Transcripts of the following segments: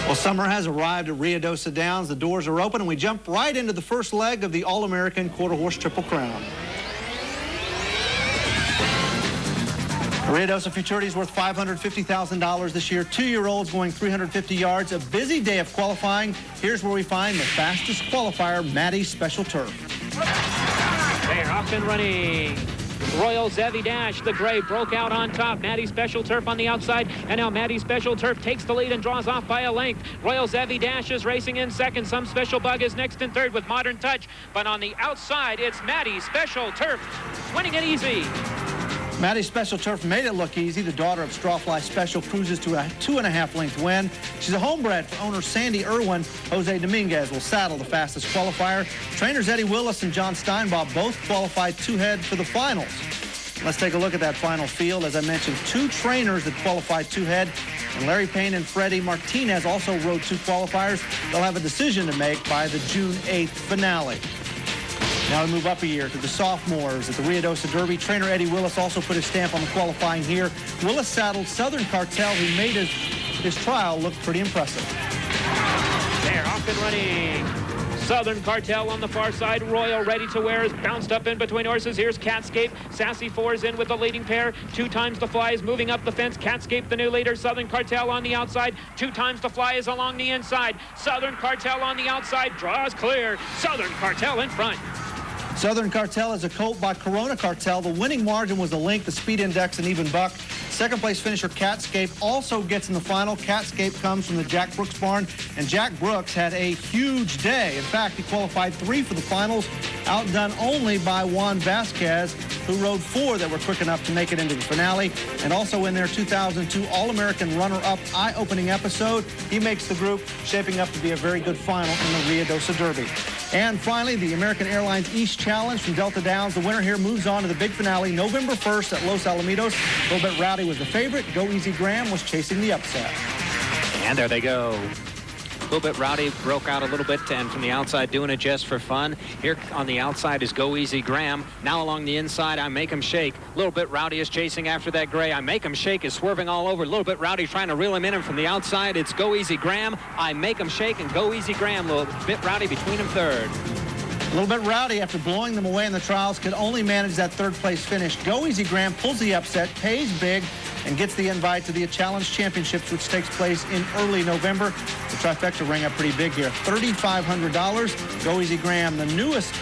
Well, summer has arrived at Ruidoso Downs. The doors are open, and we jump right into the first leg of the All-American Quarter-Horse Triple Crown. Ruidoso Futurity is worth $550,000 this year. 2-year-olds going 350 yards. A busy day of qualifying. Here's where we find the fastest qualifier, Maddie's Special Turf. They're off and running. Royal Zevi Dash, the gray, broke out on top. Maddie's Special Turf on the outside, and now Maddie's Special Turf takes the lead and draws off by a length. Royal Zevi Dash is racing in second. Some Special Bug is next and third with Modern Touch, but on the outside, it's Maddie's Special Turf winning it easy. Maddie's Special Turf made it look easy. The daughter of Strawfly Special cruises to a 2.5-length win. She's a homebred for owner Sandy Irwin. Jose Dominguez will saddle the fastest qualifier. Trainers Eddie Willis and John Steinbaugh both qualified two-head for the finals. Let's take a look at that final field. As I mentioned, 2 trainers that qualified two-head, and Larry Payne and Freddie Martinez also rode 2 qualifiers. They'll have a decision to make by the June 8th finale. Now we move up a year to the sophomores at the Ruidoso Derby. Trainer Eddie Willis also put his stamp on the qualifying here. Willis saddled Southern Cartel, who made his trial look pretty impressive. They're off and running. Southern Cartel on the far side. Royal Ready to Wear is bounced up in between horses. Here's Catscape. Sassy Four is in with the leading pair. 2 times the Fly is moving up the fence. Catscape the new leader. Southern Cartel on the outside. 2 times the Fly is along the inside. Southern Cartel on the outside draws clear. Southern Cartel in front. Southern Cartel is a colt by Corona Cartel. The winning margin was the length, the speed index, and even buck. Second place finisher Catscape also gets in the final. Catscape comes from the Jack Brooks barn, and Jack Brooks had a huge day. In fact, he qualified 3 for the finals, outdone only by Juan Vasquez, who rode 4 that were quick enough to make it into the finale. And also in their 2002 All-American runner-up eye-opening episode, he makes the group, shaping up to be a very good final in the Ruidoso Derby. And finally, the American Airlines East Challenge from Delta Downs. The winner here moves on to the big finale November 1st at Los Alamitos. A little bit Rowdy was the favorite. Go Easy Graham was chasing the upset. And there they go. A little bit Rowdy broke out a little bit, and from the outside doing it just for fun. Here on the outside is Go Easy Graham. Now along the inside, I Make Him Shake. A little bit Rowdy is chasing after that gray. I Make Him Shake is swerving all over. A little bit Rowdy trying to reel him in, and from the outside, it's Go Easy Graham. I Make Him Shake and Go Easy Graham. A little bit Rowdy between them third. A little bit Rowdy, after blowing them away in the trials, could only manage that 3rd place finish. Go Easy Graham pulls the upset, pays big, and gets the invite to the Challenge Championships, which takes place in early November. The trifecta rang up pretty big here. $3,500. Go Easy Graham, the newest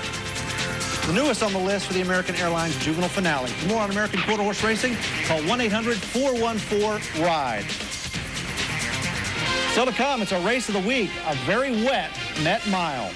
on the list for the American Airlines Juvenile Finale. For more on American Quarter Horse Racing, call 1-800-414-RIDE. Still to come, it's our race of the week, a very wet Met Mile.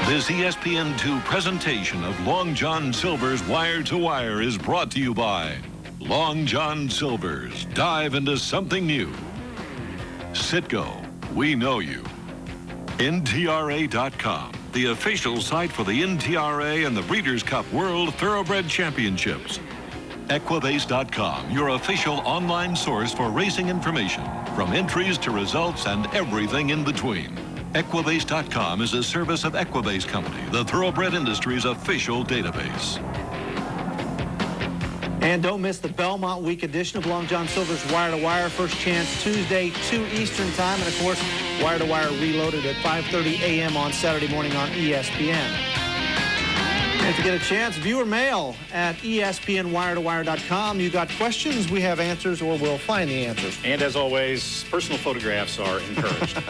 This ESPN2 presentation of Long John Silver's Wire to Wire is brought to you by Long John Silver's Dive into Something New. Citgo, we know you. NTRA.com, the official site for the NTRA and the Breeders' Cup World Thoroughbred Championships. Equibase.com, your official online source for racing information, from entries to results and everything in between. Equibase.com is a service of Equibase Company, the thoroughbred industry's official database. And don't miss the Belmont Week edition of Long John Silver's Wire to Wire. First chance Tuesday, 2 Eastern time. And, of course, Wire to Wire reloaded at 5:30 a.m. on Saturday morning on ESPN. And if you get a chance, viewer mail at ESPNWireToWire.com. You got questions, we have answers, or we'll find the answers. And as always, personal photographs are encouraged.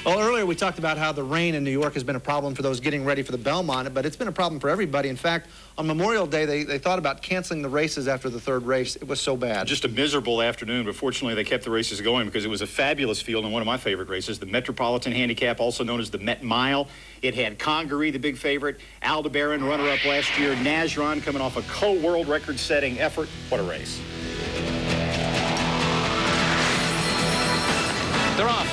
Well, earlier we talked about how the rain in New York has been a problem for those getting ready for the Belmont, but it's been a problem for everybody. In fact, on Memorial Day, they thought about canceling the races after the 3rd race. It was so bad. Just a miserable afternoon, but fortunately they kept the races going because it was a fabulous field and one of my favorite races, the Metropolitan Handicap, also known as the Met Mile. It had Congaree, the big favorite, Aldebaran, runner-up last year, Najran coming off a co-world record-setting effort. What a race. They're off.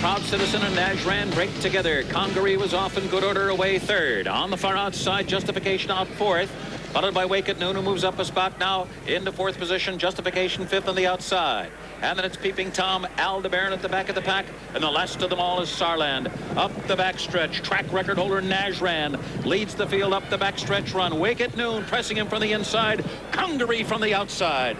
Proud Citizen and Najran break together. Congaree was off in good order away 3rd. On the far outside, Justification out 4th. followed by Wake at Noon, who moves up a spot now into 4th position. Justification 5th on the outside. And then it's Peeping Tom, Aldebaran at the back of the pack. And the last of them all is Sarland. Up the backstretch, track record holder Najran leads the field up the backstretch run. Wake at Noon pressing him from the inside. Congaree from the outside.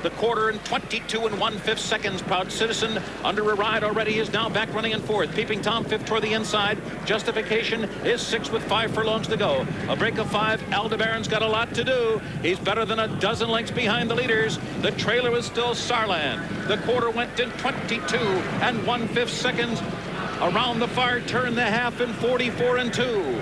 The quarter in 22 1/5 seconds. Proud Citizen under a ride already is now back running in 4th. Peeping Tom 5th toward the inside. Justification is 6th with 5 furlongs to go. A break of 5. Aldebaran's got a lot to do. He's better than a dozen lengths behind the leaders. The trailer is still Sarland. The quarter went in 22 1/5 seconds. Around the far turn, the half in 44 2.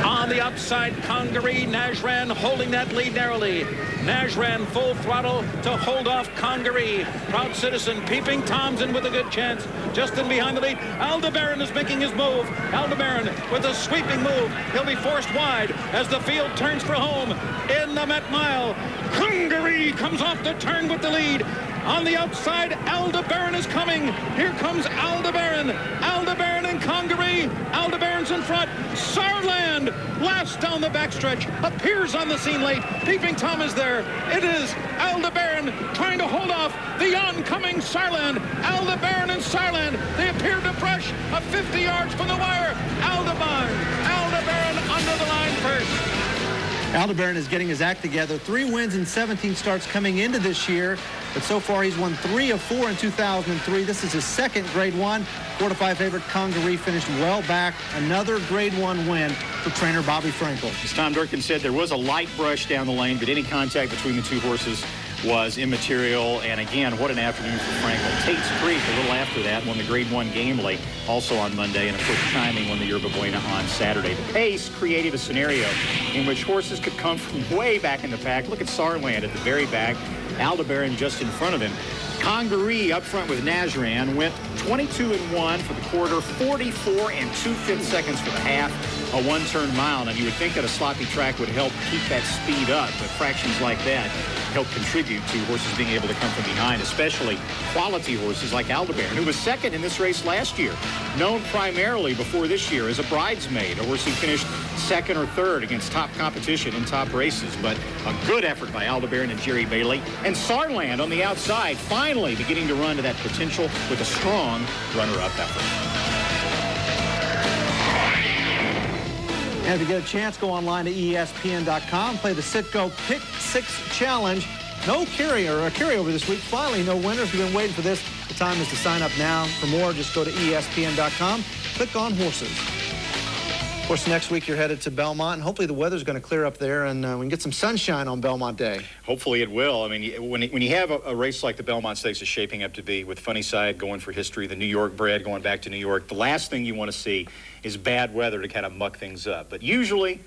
On the outside, Congaree, Najran holding that lead narrowly. Najran full throttle to hold off Congaree. Proud Citizen, Peeping Tom's in with a good chance. Just in behind the lead, Aldebaran is making his move. Aldebaran with a sweeping move. He'll be forced wide as the field turns for home. In the Met Mile, Congaree comes off the turn with the lead. On the outside, Aldebaran is coming. Here comes Aldebaran. Aldebaran and Congaree. Aldebaran's in front. Sarland, last down the backstretch, appears on the scene late. Peeping Tom is there. It is Aldebaran trying to hold off the oncoming Sarland. Aldebaran and Sarland, they appear to brush a 50 yards from the wire. Aldebaran under the line first. Aldebaran is getting his act together. 3 wins in 17 starts coming into this year, but so far he's won 3 of 4 in 2003. This is his 2nd Grade 1. 4-5 favorite Congaree finished well back. Another Grade 1 win for trainer Bobby Frankel. As Tom Durkin said, there was a light brush down the lane, but any contact between the two horses was immaterial. And again, what an afternoon for Frankel. Tate's Creek a little after that won the Grade 1 game late, also on Monday, and of course Chiming won the Yerba Buena on Saturday. The pace created a scenario in which horses could come from way back in the pack. Look at Sarland at the very back, Aldebaran just in front of him. Congaree up front with Najran went 22-1 for the quarter, 44 2/5 seconds for the half, a 1-turn mile. And you would think that a sloppy track would help keep that speed up, but fractions like that help contribute to horses being able to come from behind, especially quality horses like Aldebaran, who was 2nd in this race last year, known primarily before this year as a bridesmaid, a horse who finished 2nd or 3rd against top competition in top races. But a good effort by Aldebaran and Jerry Bailey. And Sarland on the outside, finally beginning to run to that potential with a strong runner-up effort. And if you get a chance, go online to ESPN.com, play the Citgo Pick 6 Challenge. No carryover this week. Finally, no winners. We've been waiting for this. The time is to sign up now. For more, just go to ESPN.com, click on horses. Of course, next week you're headed to Belmont, and hopefully the weather's going to clear up there, and we can get some sunshine on Belmont Day. Hopefully it will. I mean, when you have a race like the Belmont Stakes is shaping up to be, with Funnyside going for history, the New York bred going back to New York, the last thing you want to see is bad weather to kind of muck things up. But usually,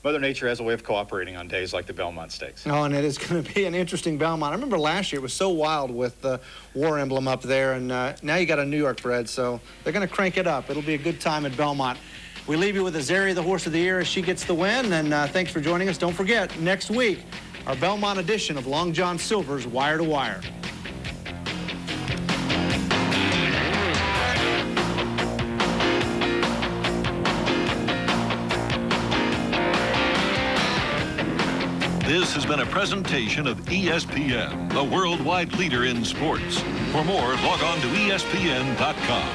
Mother Nature has a way of cooperating on days like the Belmont Stakes. Oh, and it is going to be an interesting Belmont. I remember last year it was so wild with the war emblem up there, and now you got a New York bred, so they're going to crank it up. It'll be a good time at Belmont. We leave you with Azaria, the horse of the year, as she gets the win, and thanks for joining us. Don't forget, next week, our Belmont edition of Long John Silver's Wire to Wire. This has been a presentation of ESPN, the worldwide leader in sports. For more, log on to ESPN.com.